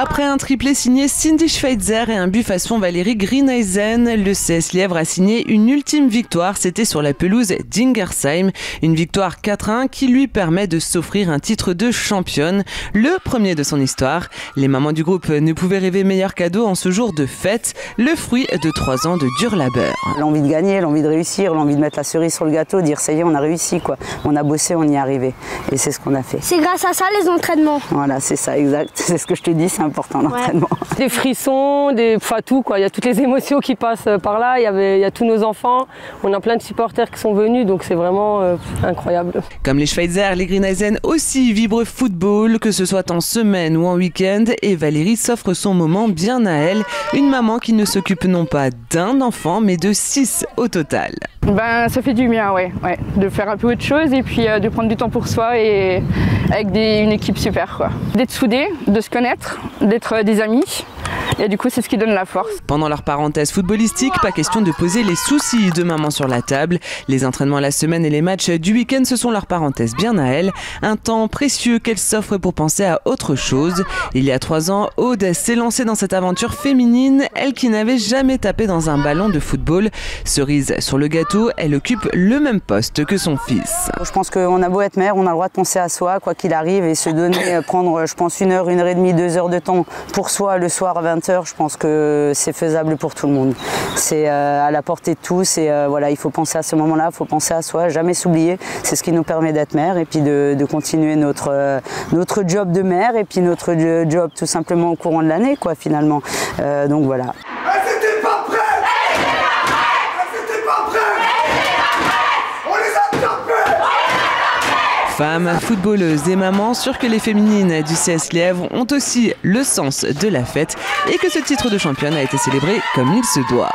Après un triplé signé Cindy Schweitzer et un but façon Valérie Greeneisen, le CS Lièvre a signé une ultime victoire. C'était sur la pelouse d'Ingersheim. Une victoire 4-1 qui lui permet de s'offrir un titre de championne, le premier de son histoire. Les mamans du groupe ne pouvaient rêver meilleur cadeau en ce jour de fête, le fruit de 3 ans de dur labeur. L'envie de gagner, l'envie de réussir, l'envie de mettre la cerise sur le gâteau, dire ça y est, on a réussi quoi. On a bossé, on y est arrivé. Et c'est ce qu'on a fait. C'est grâce à ça les entraînements. Voilà, c'est ça, exact. C'est ce que je te dis, c'est important l'entraînement. Des frissons, tout quoi. Il y a toutes les émotions qui passent par là. Il y a tous nos enfants. On a plein de supporters qui sont venus, donc c'est vraiment incroyable. Comme les Schweitzer, les Greeneisen aussi vibrent football, que ce soit en semaine ou en week-end. Et Valérie s'offre son moment bien à elle. Une maman qui ne s'occupe non pas d'un enfant, mais de 6 au total. Ça fait du bien, ouais. De faire un peu autre chose et puis de prendre du temps pour soi et avec une équipe super, quoi. D'être soudés, de se connaître, d'être des amis. Et du coup, c'est ce qui donne la force. Pendant leur parenthèse footballistique, pas question de poser les soucis de maman sur la table. Les entraînements la semaine et les matchs du week-end, ce sont leur parenthèse bien à elle. Un temps précieux qu'elle s'offre pour penser à autre chose. Il y a 3 ans, Aude s'est lancée dans cette aventure féminine, elle qui n'avait jamais tapé dans un ballon de football. Cerise sur le gâteau, elle occupe le même poste que son fils. Je pense qu'on a beau être mère, on a le droit de penser à soi, quoi qu'il arrive, et se donner, prendre, je pense, 1 heure, 1h30, 2 heures de temps pour soi le soir à 20h. Je pense que c'est faisable pour tout le monde. C'est à la portée de tous et voilà, il faut penser à ce moment-là, il faut penser à soi, jamais s'oublier. C'est ce qui nous permet d'être mère et puis de continuer notre job de mère et puis notre job tout simplement au courant de l'année, quoi, finalement. Donc voilà. Femmes, footballeuses et mamans, sûres que les féminines du CS Lièvre ont aussi le sens de la fête et que ce titre de championne a été célébré comme il se doit.